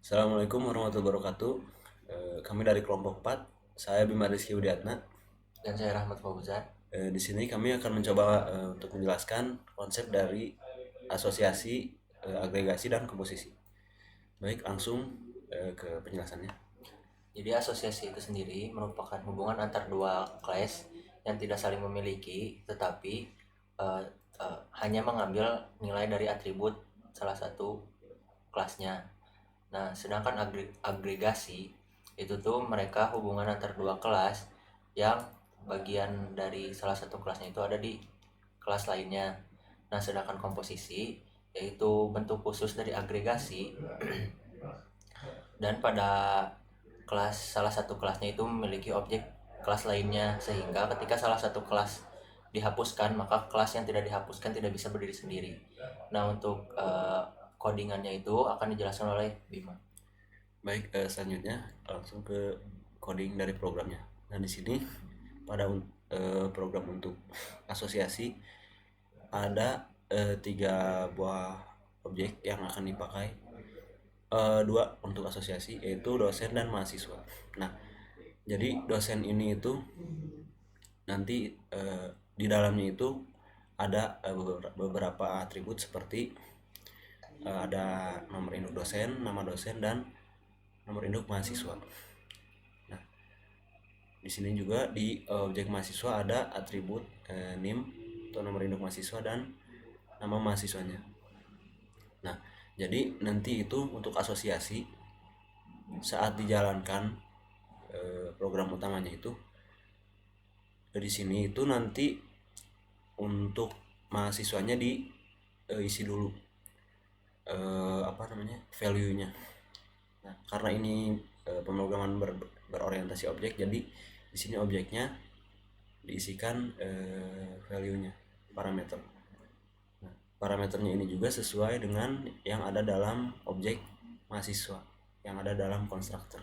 Assalamualaikum warahmatullahi wabarakatuh. Kami dari kelompok 4. Saya Bima Rizky Widiatna. Dan saya Rahmat Fauzan. Di sini kami akan mencoba untuk menjelaskan konsep dari asosiasi, agregasi, dan komposisi. Baik, langsung ke penjelasannya. Jadi asosiasi itu sendiri merupakan hubungan antar dua kelas yang tidak saling memiliki, tetapi eh, hanya mengambil nilai dari atribut salah satu kelasnya. Nah, sedangkan agregasi itu tuh mereka hubungan antar dua kelas yang bagian dari salah satu kelasnya itu ada di kelas lainnya. Nah, sedangkan komposisi yaitu bentuk khusus dari agregasi dan pada salah satu kelasnya itu memiliki objek kelas lainnya, sehingga ketika salah satu kelas dihapuskan maka kelas yang tidak dihapuskan tidak bisa berdiri sendiri. Nah, untuk codingannya itu akan dijelaskan oleh Bima. Baik, selanjutnya langsung ke coding dari programnya. Nah, di sini pada program untuk asosiasi ada 3 buah objek yang akan dipakai, dua untuk asosiasi, yaitu dosen dan mahasiswa. Nah, jadi dosen ini itu nanti di dalamnya itu ada beberapa atribut seperti ada nomor induk dosen, nama dosen, dan nomor induk mahasiswa. Nah, di sini juga di objek mahasiswa ada atribut NIM atau nomor induk mahasiswa dan nama mahasiswanya. Nah, jadi nanti itu untuk asosiasi saat dijalankan program utamanya itu di sini itu nanti untuk mahasiswanya diisi dulu apa namanya value-nya. Nah, karena ini pemrograman berorientasi objek, jadi di sini objeknya diisikan value-nya, parameter. Nah, parameternya ini juga sesuai dengan yang ada dalam objek mahasiswa yang ada dalam konstruktor.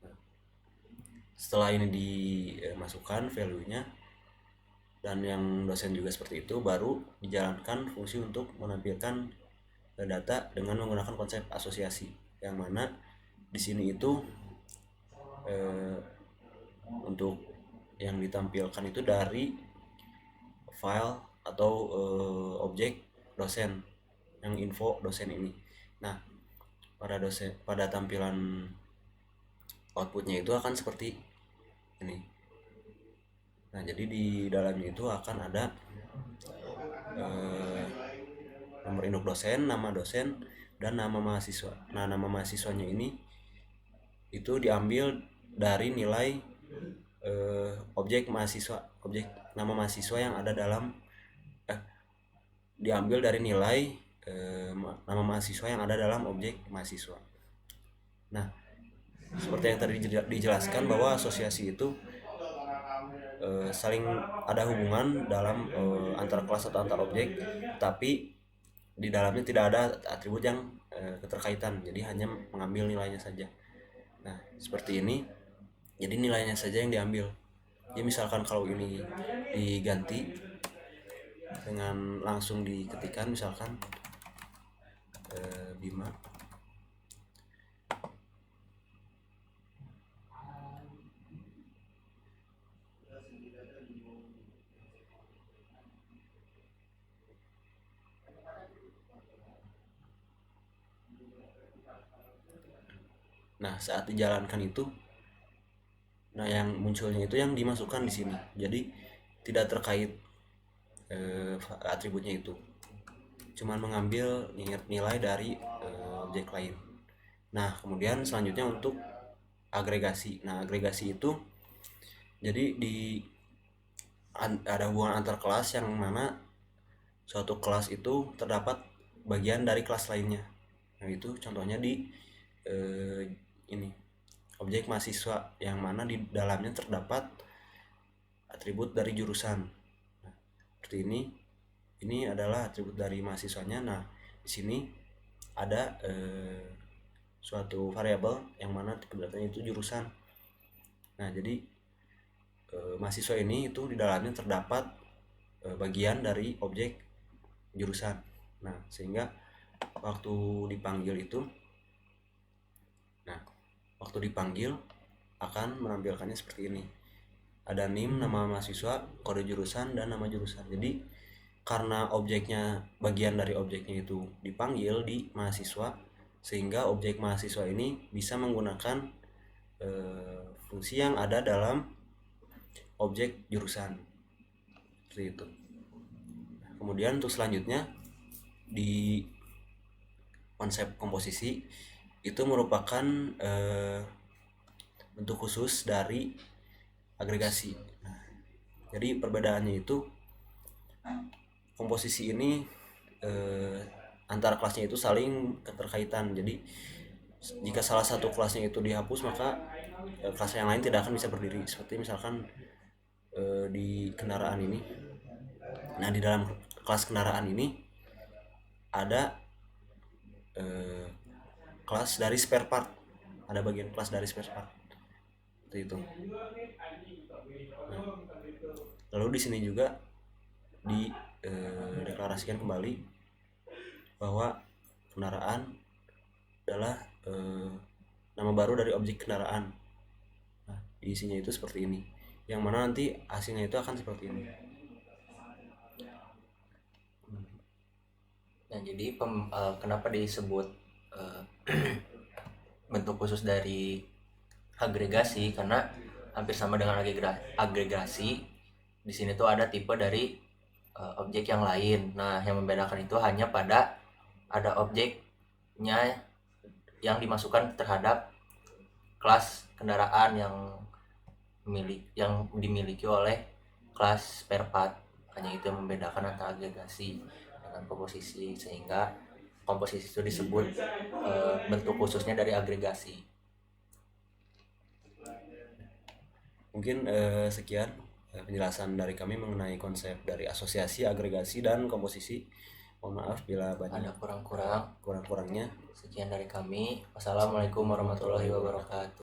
Nah, setelah ini dimasukkan value-nya dan yang dosen juga seperti itu, baru dijalankan fungsi untuk menampilkan data dengan menggunakan konsep asosiasi, yang mana di sini itu eh, untuk yang ditampilkan itu dari file atau objek dosen, yang info dosen ini. Nah, pada tampilan outputnya itu akan seperti ini. Nah, jadi di dalamnya itu akan ada eh, nomor induk dosen, nama dosen, dan nama mahasiswa. Nah, nama mahasiswanya ini itu diambil dari nilai objek mahasiswa, objek nama mahasiswa yang ada dalam diambil dari nilai nama mahasiswa yang ada dalam objek mahasiswa. Nah, seperti yang tadi dijelaskan bahwa asosiasi itu saling ada hubungan dalam antar kelas atau antar objek, tapi di dalamnya tidak ada atribut yang keterkaitan, jadi hanya mengambil nilainya saja. Nah, seperti ini, jadi nilainya saja yang diambil. Jadi misalkan kalau ini diganti dengan langsung diketikkan, misalkan Bima. Nah, saat dijalankan itu, nah yang munculnya itu yang dimasukkan di sini. Jadi tidak terkait atributnya itu. Cuman mengambil nilai dari objek lain. Nah, kemudian selanjutnya untuk agregasi. Nah, agregasi itu jadi ada hubungan antar kelas yang mana suatu kelas itu terdapat bagian dari kelas lainnya. Nah, itu contohnya di eh, ini objek mahasiswa yang mana di dalamnya terdapat atribut dari jurusan. Nah, seperti ini adalah atribut dari mahasiswanya. Nah, di sini ada suatu variabel yang mana tipe datanya itu jurusan. Nah, jadi mahasiswa ini itu di dalamnya terdapat bagian dari objek jurusan. Nah, sehingga waktu dipanggil itu, nah waktu dipanggil akan menampilkannya seperti ini. Ada NIM, nama mahasiswa, kode jurusan, dan nama jurusan. Jadi karena objeknya, bagian dari objeknya itu dipanggil di mahasiswa, sehingga objek mahasiswa ini bisa menggunakan fungsi yang ada dalam objek jurusan seperti itu. Kemudian untuk selanjutnya di konsep komposisi itu merupakan bentuk khusus dari agregasi. Nah, jadi perbedaannya itu komposisi ini antara kelasnya itu saling keterkaitan. Jadi jika salah satu kelasnya itu dihapus, maka kelas yang lain tidak akan bisa berdiri. Seperti misalkan di kendaraan ini. Nah, di dalam kelas kendaraan ini ada kelas dari spare part. Ada bagian kelas dari spare part. Seperti itu. Nah, lalu di sini juga dideklarasikan kembali bahwa kendaraan adalah nama baru dari objek kendaraan. Nah, diisinya itu seperti ini, yang mana nanti hasilnya itu akan seperti ini. Nah, jadi kenapa disebut bentuk khusus dari agregasi, karena hampir sama dengan agregasi. Di sini tuh ada tipe dari objek yang lain. Nah, yang membedakan itu hanya pada ada objeknya yang dimasukkan terhadap kelas kendaraan yang dimiliki oleh kelas spare part. Hanya itu yang membedakan antara agregasi dengan komposisi, sehingga komposisi itu disebut bentuk khususnya dari agregasi. Mungkin sekian penjelasan dari kami mengenai konsep dari asosiasi, agregasi, dan komposisi. Mohon maaf bila banyak Ada kurang-kurangnya. kurang-kurangnya. Sekian dari kami. Wassalamualaikum warahmatullahi wabarakatuh.